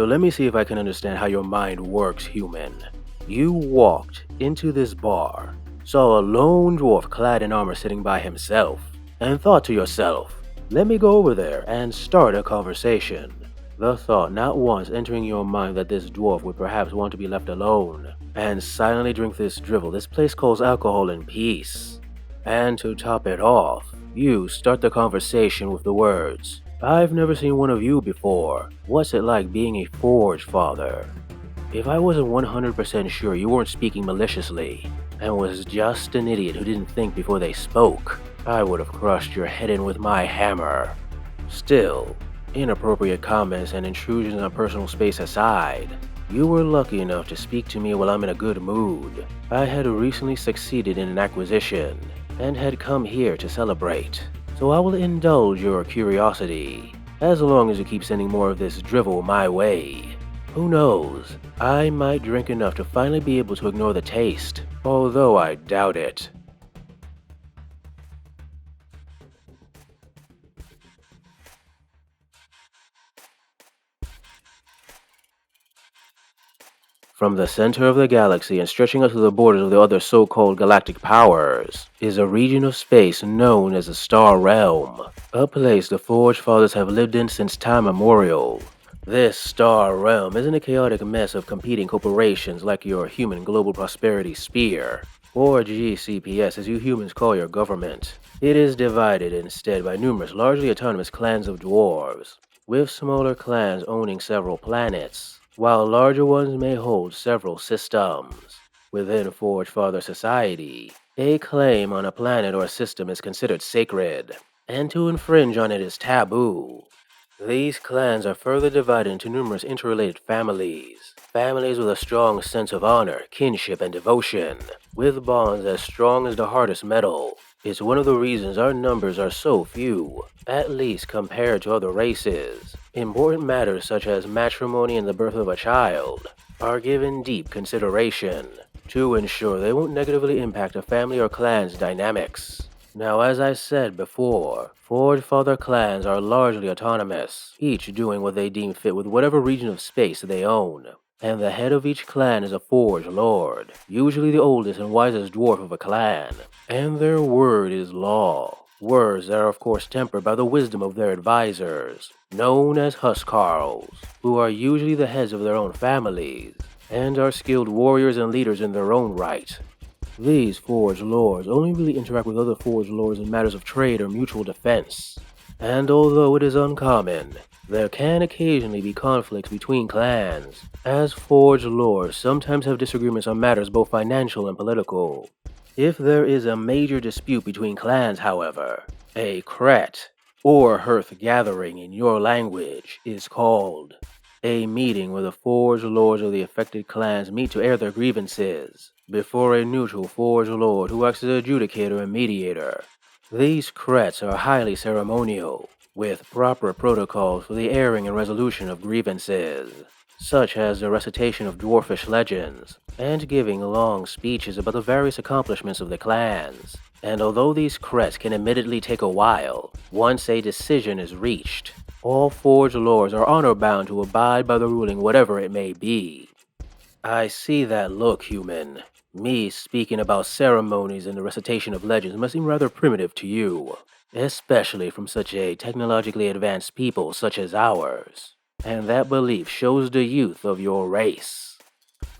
So let me see if I can understand how your mind works, human. You walked into this bar, saw a lone dwarf clad in armor sitting by himself, and thought to yourself, let me go over there and start a conversation. The thought not once entering your mind that this dwarf would perhaps want to be left alone, and silently drink this drivel this place calls alcohol in peace. And to top it off, you start the conversation with the words, I've never seen one of you before. What's it like being a Forge Father? If I wasn't 100% sure you weren't speaking maliciously, and was just an idiot who didn't think before they spoke, I would have crushed your head in with my hammer. Still, inappropriate comments and intrusions on personal space aside, you were lucky enough to speak to me while I'm in a good mood. I had recently succeeded in an acquisition, and had come here to celebrate. So I will indulge your curiosity, as long as you keep sending more of this drivel my way. Who knows, I might drink enough to finally be able to ignore the taste, although I doubt it. From the center of the galaxy and stretching out to the borders of the other so-called galactic powers is a region of space known as the Star Realm, a place the Forge Fathers have lived in since time immemorial. This Star Realm isn't a chaotic mess of competing corporations like your Human Global Prosperity Sphere, or GCPS as you humans call your government. It is divided instead by numerous largely autonomous clans of dwarves, with smaller clans owning several planets, while larger ones may hold several systems. Within Forge Father society, a claim on a planet or system is considered sacred, and to infringe on it is taboo. These clans are further divided into numerous interrelated families with a strong sense of honor, kinship, and devotion, with bonds as strong as the hardest metal. It's one of the reasons our numbers are so few, at least compared to other races. Important matters such as matrimony and the birth of a child are given deep consideration to ensure they won't negatively impact a family or clan's dynamics. Now, as I said before, Forge Father clans are largely autonomous, each doing what they deem fit with whatever region of space they own. And the head of each clan is a Forge Lord, usually the oldest and wisest dwarf of a clan, and their word is law. Words that are of course tempered by the wisdom of their advisors, known as Huskarls, who are usually the heads of their own families, and are skilled warriors and leaders in their own right. These Forge Lords only really interact with other Forge Lords in matters of trade or mutual defense, and although it is uncommon, there can occasionally be conflicts between clans, as Forge Lords sometimes have disagreements on matters both financial and political. If there is a major dispute between clans, however, a Kret, or Hearth Gathering in your language, is called. A meeting where the Forge Lords of the affected clans meet to air their grievances, before a neutral Forge Lord who acts as adjudicator and mediator. These Krets are highly ceremonial, with proper protocols for the airing and resolution of grievances, such as the recitation of dwarfish legends, and giving long speeches about the various accomplishments of the clans. And although these Krets can admittedly take a while, once a decision is reached, all Forge Lords are honor-bound to abide by the ruling whatever it may be. I see that look, human. Me speaking about ceremonies and the recitation of legends must seem rather primitive to you, especially from such a technologically advanced people such as ours. And that belief shows the youth of your race.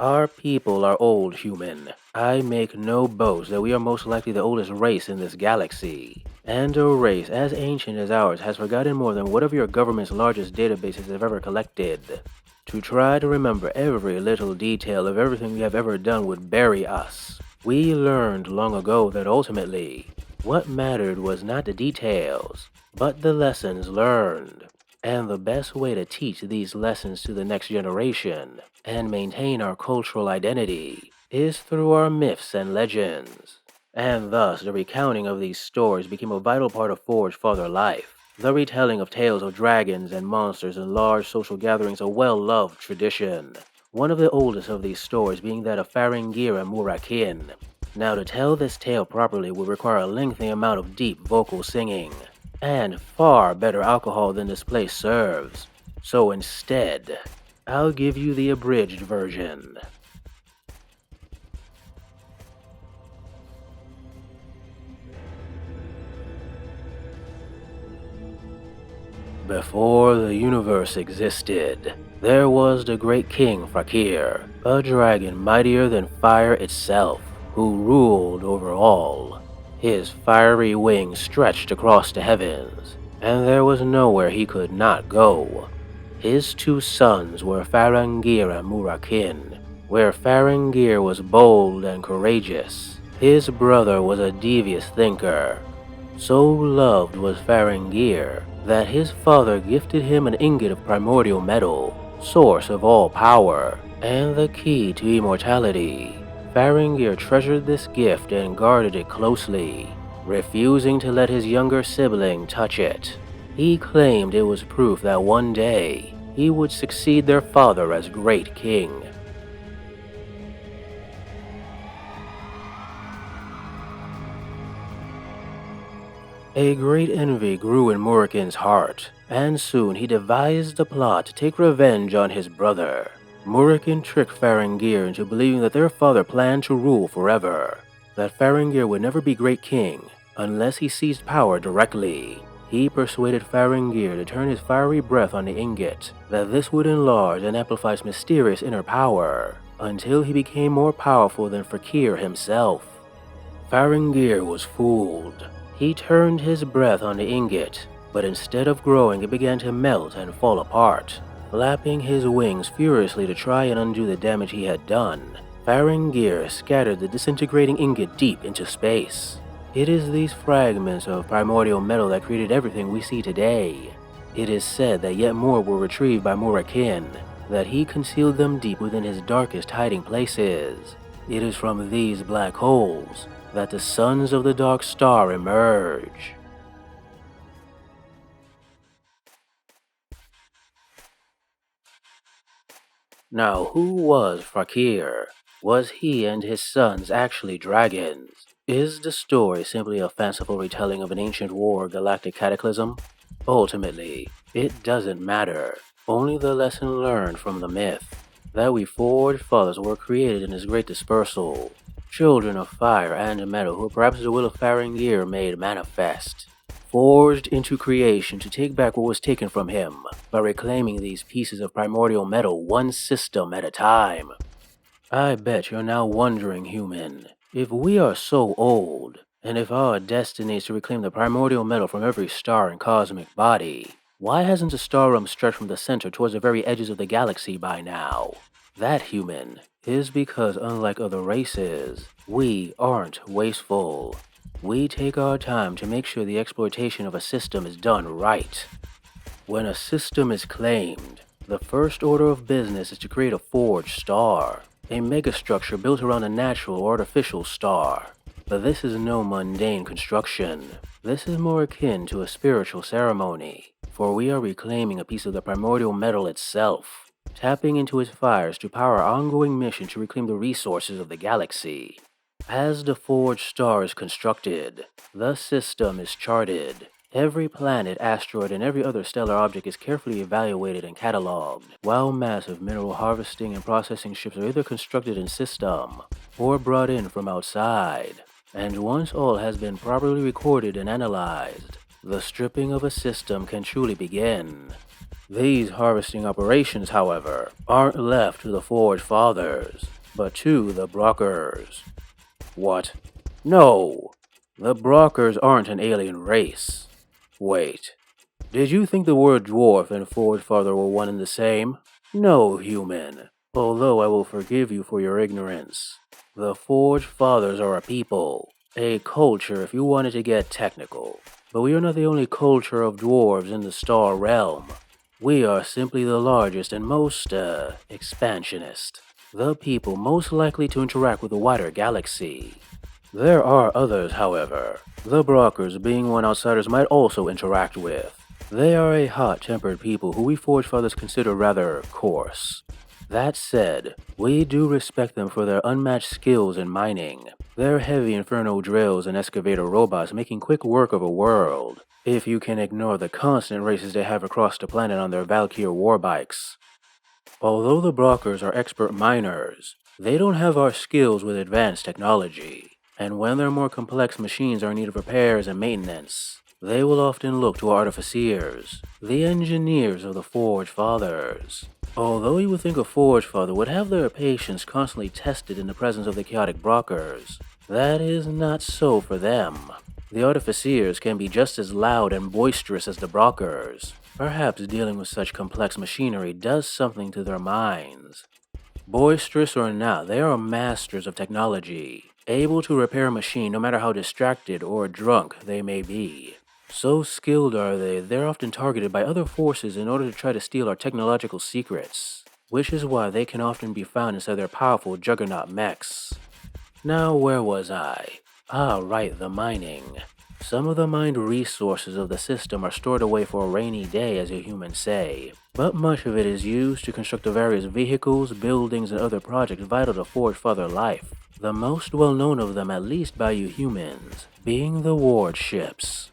Our people are old, human. I make no boast that we are most likely the oldest race in this galaxy. And a race as ancient as ours has forgotten more than whatever your government's largest databases have ever collected. To try to remember every little detail of everything we have ever done would bury us. We learned long ago that ultimately, what mattered was not the details, but the lessons learned. And the best way to teach these lessons to the next generation, and maintain our cultural identity, is through our myths and legends. And thus, the recounting of these stories became a vital part of Forge Father life. The retelling of tales of dragons and monsters in large social gatherings a well-loved tradition. One of the oldest of these stories being that of Faringir and Murakin. Now, to tell this tale properly would require a lengthy amount of deep vocal singing, and far better alcohol than this place serves. So instead, I'll give you the abridged version. Before the universe existed, there was the great king Fakir, a dragon mightier than fire itself, who ruled over all. His fiery wings stretched across the heavens, and there was nowhere he could not go. His two sons were Farangir and Murakin, where Farangir was bold and courageous. His brother was a devious thinker. So loved was Farangir that his father gifted him an ingot of primordial metal, source of all power, and the key to immortality. Farangir treasured this gift and guarded it closely, refusing to let his younger sibling touch it. He claimed it was proof that one day he would succeed their father as great king. A great envy grew in Murakin's heart, and soon he devised a plot to take revenge on his brother. Murakin tricked Farangir into believing that their father planned to rule forever, that Farangir would never be great king unless he seized power directly. He persuaded Farangir to turn his fiery breath on the ingot, that this would enlarge and amplify his mysterious inner power, until he became more powerful than Fakir himself. Farangir was fooled. He turned his breath on the ingot, but instead of growing it began to melt and fall apart. Flapping his wings furiously to try and undo the damage he had done, Farangir scattered the disintegrating ingot deep into space. It is these fragments of primordial metal that created everything we see today. It is said that yet more were retrieved by Murakin, that he concealed them deep within his darkest hiding places. It is from these black holes that the sons of the Dark Star emerge. Now, who was Fakir? Was he and his sons actually dragons? Is the story simply a fanciful retelling of an ancient war or galactic cataclysm? Ultimately, it doesn't matter. Only the lesson learned from the myth, that we forged fathers were created in this great dispersal, children of fire and metal who perhaps the will of Farangir made manifest, forged into creation to take back what was taken from him by reclaiming these pieces of primordial metal one system at a time. I bet you're now wondering, human, if we are so old, and if our destiny is to reclaim the primordial metal from every star and cosmic body, why hasn't the star realm stretched from the center towards the very edges of the galaxy by now? That, human, is because unlike other races, we aren't wasteful. We take our time to make sure the exploitation of a system is done right. When a system is claimed, the first order of business is to create a forged star, a megastructure built around a natural or artificial star. But this is no mundane construction. This is more akin to a spiritual ceremony, for we are reclaiming a piece of the primordial metal itself, tapping into its fires to power our ongoing mission to reclaim the resources of the galaxy. As the forged star is constructed, the system is charted. Every planet, asteroid, and every other stellar object is carefully evaluated and cataloged, while massive mineral harvesting and processing ships are either constructed in system or brought in from outside. And once all has been properly recorded and analyzed, the stripping of a system can truly begin. These harvesting operations, however, aren't left to the Forge Fathers, but to the Brockers. What? No! The Brockers aren't an alien race. Wait, did you think the word dwarf and Forge Father were one and the same? No, human, although I will forgive you for your ignorance. The Forge Fathers are a people, a culture if you wanted to get technical. But we are not the only culture of dwarves in the Star Realm. We are simply the largest and most, expansionist. The people most likely to interact with the wider galaxy. There are others, however, the Brockers being one outsiders might also interact with. They are a hot-tempered people who we Forge Fathers consider rather coarse. That said, we do respect them for their unmatched skills in mining, their heavy inferno drills and excavator robots making quick work of a world, if you can ignore the constant races they have across the planet on their Valkyr warbikes. Although the Brockers are expert miners, they don't have our skills with advanced technology, and when their more complex machines are in need of repairs and maintenance, they will often look to artificers, the engineers of the Forge Fathers. Although you would think a Forge Father would have their patience constantly tested in the presence of the chaotic Brockers, that is not so for them. The artificers can be just as loud and boisterous as the Brockers. Perhaps dealing with such complex machinery does something to their minds. Boisterous or not, they are masters of technology, able to repair a machine no matter how distracted or drunk they may be. So skilled are they, they're often targeted by other forces in order to try to steal our technological secrets, which is why they can often be found inside their powerful juggernaut mechs. Now, where was I? Right, the mining. Some of the mined resources of the system are stored away for a rainy day, as you humans say, but much of it is used to construct the various vehicles, buildings, and other projects vital to Forge Father life. The most well-known of them, at least by you humans, being the ward ships.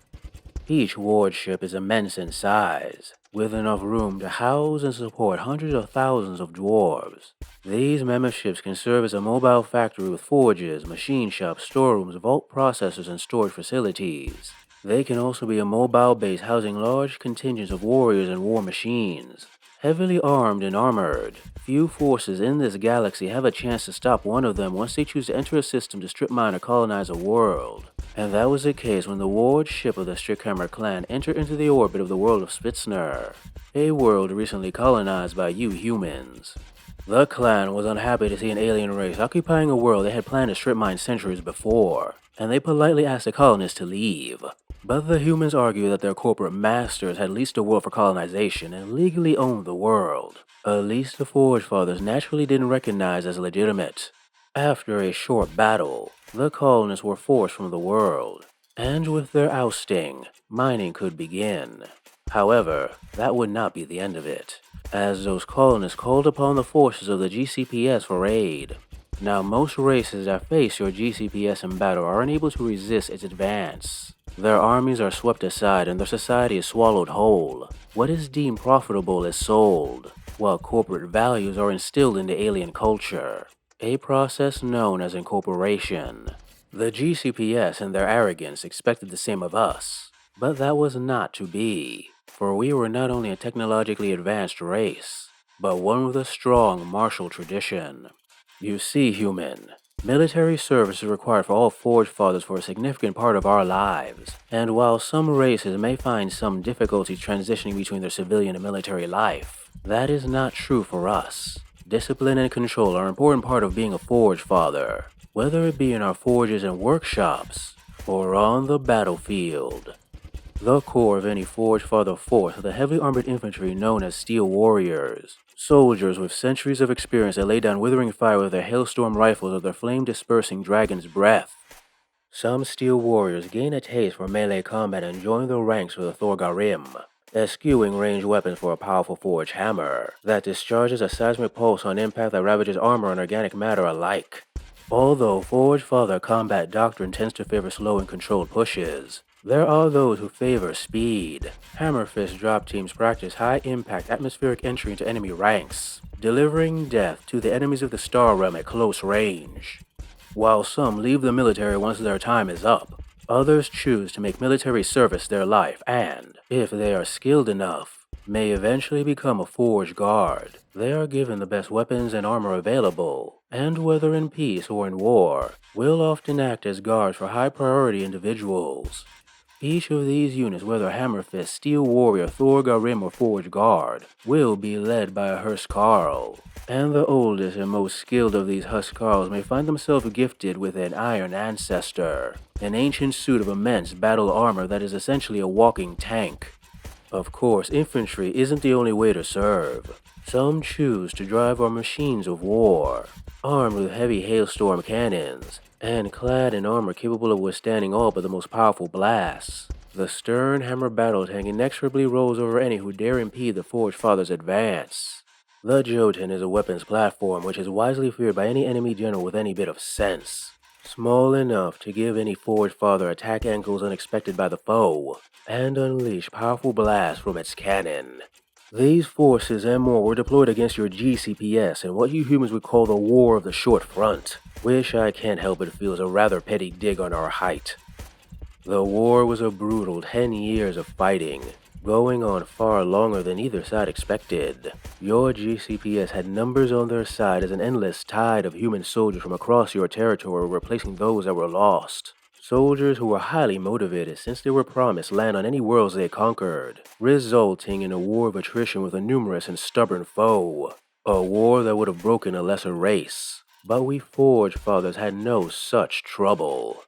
Each ward ship is immense in size, with enough room to house and support hundreds of thousands of dwarves. These mammoth ships can serve as a mobile factory with forges, machine shops, storerooms, vault processors, and storage facilities. They can also be a mobile base housing large contingents of warriors and war machines. Heavily armed and armored, few forces in this galaxy have a chance to stop one of them once they choose to enter a system to strip mine or colonize a world. And that was the case when the ward ship of the Strickhammer clan entered into the orbit of the world of Spitsner, a world recently colonized by you humans. The clan was unhappy to see an alien race occupying a world they had planned to strip mine centuries before, and they politely asked the colonists to leave. But the humans argued that their corporate masters had leased a world for colonization and legally owned the world, a lease the Forge Fathers naturally didn't recognize as legitimate. After a short battle, the colonists were forced from the world, and with their ousting, mining could begin. However, that would not be the end of it, as those colonists called upon the forces of the GCPS for aid. Now, most races that face your GCPS in battle are unable to resist its advance. Their armies are swept aside and their society is swallowed whole. What is deemed profitable is sold, while corporate values are instilled into alien culture, a process known as incorporation. The GCPS in their arrogance expected the same of us, but that was not to be, for we were not only a technologically advanced race, but one with a strong martial tradition. You see, human, military service is required for all Forge Fathers for a significant part of our lives, and while some races may find some difficulty transitioning between their civilian and military life, that is not true for us. Discipline and control are an important part of being a Forge Father, whether it be in our forges and workshops, or on the battlefield. The core of any Forge Father force are the heavily armored infantry known as Steel Warriors, soldiers with centuries of experience that lay down withering fire with their hailstorm rifles or their flame-dispersing dragon's breath. Some Steel Warriors gain a taste for melee combat and join the ranks with a Thorgarim, eschewing ranged weapons for a powerful forge hammer that discharges a seismic pulse on impact that ravages armor and organic matter alike. Although Forge Father combat doctrine tends to favor slow and controlled pushes, there are those who favor speed. Hammer Fist drop teams practice high-impact atmospheric entry into enemy ranks, delivering death to the enemies of the Star Realm at close range. While some leave the military once their time is up, others choose to make military service their life and, if they are skilled enough, may eventually become a Forge Guard. They are given the best weapons and armor available, and whether in peace or in war, will often act as guards for high-priority individuals. Each of these units, whether Hammerfist, Steel Warrior, Thorgarim, or Forge Guard, will be led by a Huskarl. And the oldest and most skilled of these Huskarls may find themselves gifted with an Iron Ancestor, an ancient suit of immense battle armor that is essentially a walking tank. Of course, infantry isn't the only way to serve. Some choose to drive our machines of war, armed with heavy hailstorm cannons, and clad in armor capable of withstanding all but the most powerful blasts. The stern hammer battle tank inexorably rolls over any who dare impede the Forge Father's advance. The Jotun is a weapons platform which is wisely feared by any enemy general with any bit of sense. Small enough to give any Forge Father attack angles unexpected by the foe, and unleash powerful blasts from its cannon. These forces and more were deployed against your GCPS in what you humans would call the War of the Short Front, which I can't help but feel is a rather petty dig on our height. The war was a brutal 10 years of fighting, going on far longer than either side expected. Your GCPS had numbers on their side as an endless tide of human soldiers from across your territory were replacing those that were lost. Soldiers who were highly motivated since they were promised land on any worlds they conquered, resulting in a war of attrition with a numerous and stubborn foe. A war that would have broken a lesser race. But we Forge Fathers had no such trouble.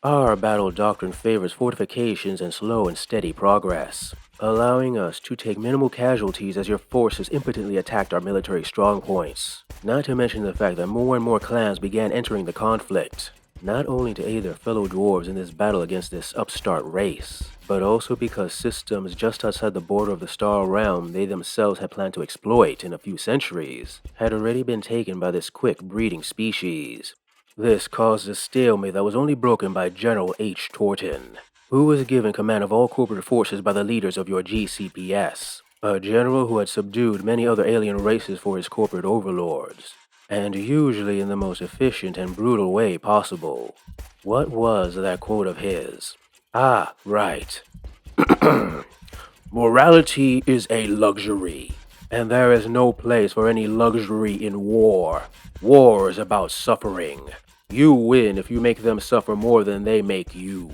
Our battle doctrine favors fortifications and slow and steady progress, allowing us to take minimal casualties as your forces impotently attacked our military strongpoints. Not to mention the fact that more and more clans began entering the conflict, not only to aid their fellow dwarves in this battle against this upstart race, but also because systems just outside the border of the Star Realm they themselves had planned to exploit in a few centuries had already been taken by this quick breeding species. This caused a stalemate that was only broken by General H. Torton, who was given command of all corporate forces by the leaders of your GCPS, a general who had subdued many other alien races for his corporate overlords, and usually in the most efficient and brutal way possible. What was that quote of his? Ah, right. Morality is a luxury, and there is no place for any luxury in war. War is about suffering. You win if you make them suffer more than they make you.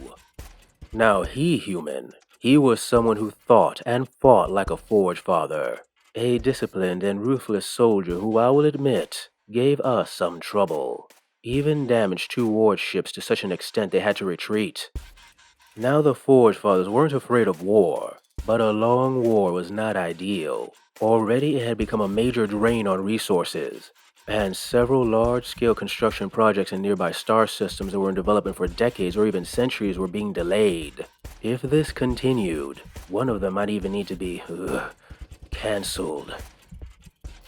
Now human, he was someone who thought and fought like a Forge Father. A disciplined and ruthless soldier who, I will admit, gave us some trouble. Even damaged 2 warships to such an extent they had to retreat. Now the Forge Fathers weren't afraid of war, but a long war was not ideal. Already it had become a major drain on resources, and several large-scale construction projects in nearby star systems that were in development for decades or even centuries were being delayed. If this continued, one of them might even need to be, cancelled.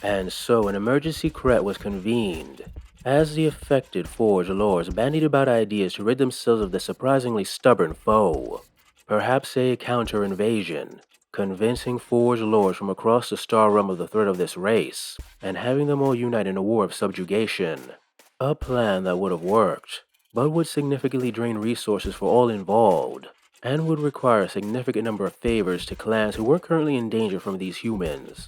And so an emergency cret was convened. As the affected Forge lords bandied about ideas to rid themselves of the surprisingly stubborn foe. Perhaps a counter-invasion, convincing Forge lords from across the star realm of the threat of this race, and having them all unite in a war of subjugation. A plan that would have worked, but would significantly drain resources for all involved, and would require a significant number of favors to clans who weren't currently in danger from these humans.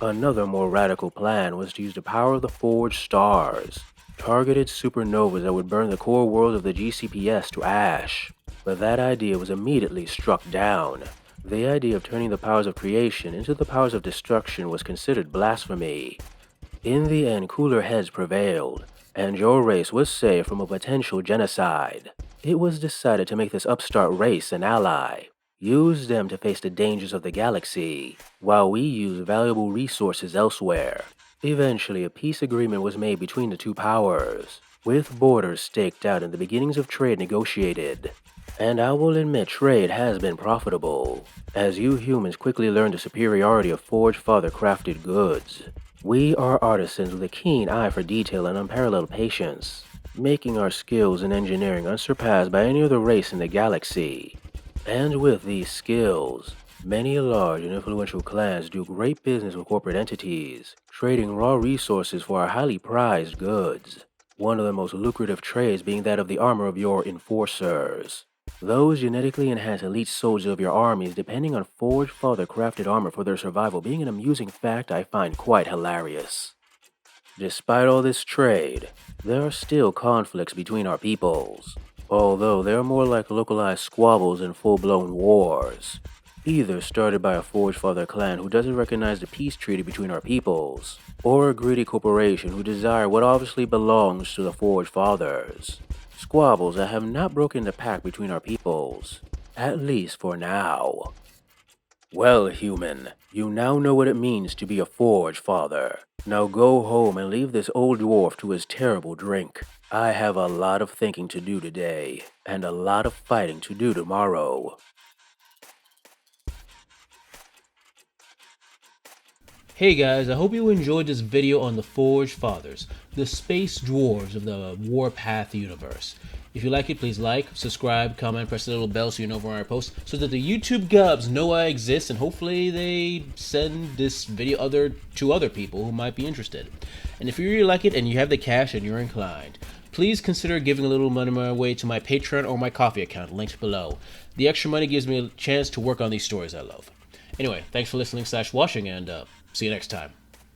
Another more radical plan was to use the power of the Forged Stars, targeted supernovas that would burn the core worlds of the GCPS to ash. But that idea was immediately struck down. The idea of turning the powers of creation into the powers of destruction was considered blasphemy. In the end, cooler heads prevailed, and your race was saved from a potential genocide. It was decided to make this upstart race an ally. Use them to face the dangers of the galaxy, while we use valuable resources elsewhere. Eventually, a peace agreement was made between the 2 powers, with borders staked out and the beginnings of trade negotiated. And I will admit trade has been profitable, as you humans quickly learned the superiority of Forge Father crafted goods. We are artisans with a keen eye for detail and unparalleled patience, making our skills in engineering unsurpassed by any other race in the galaxy. And with these skills, many large and influential clans do great business with corporate entities, trading raw resources for our highly prized goods. One of the most lucrative trades being that of the armor of your enforcers. Those genetically enhanced elite soldiers of your armies depending on Forged Father crafted armor for their survival being an amusing fact I find quite hilarious. Despite all this trade, there are still conflicts between our peoples, although they are more like localized squabbles than full-blown wars, either started by a Forge Father clan who doesn't recognize the peace treaty between our peoples, or a greedy corporation who desire what obviously belongs to the Forge Fathers. Squabbles that have not broken the pact between our peoples, at least for now. Well, human, you now know what it means to be a Forge Father. Now go home and leave this old dwarf to his terrible drink. I have a lot of thinking to do today, and a lot of fighting to do tomorrow. Hey guys, I hope you enjoyed this video on the Forge Fathers, the space dwarves of the Warpath universe. If you like it, please like, subscribe, comment, press the little bell so you know when I post, so that the YouTube gubs know I exist, and hopefully they send this video to other people who might be interested. And if you really like it and you have the cash and you're inclined, please consider giving a little money my way to my Patreon or my Coffee account, linked below. The extra money gives me a chance to work on these stories I love. Anyway, thanks for listening/watching, and see you next time.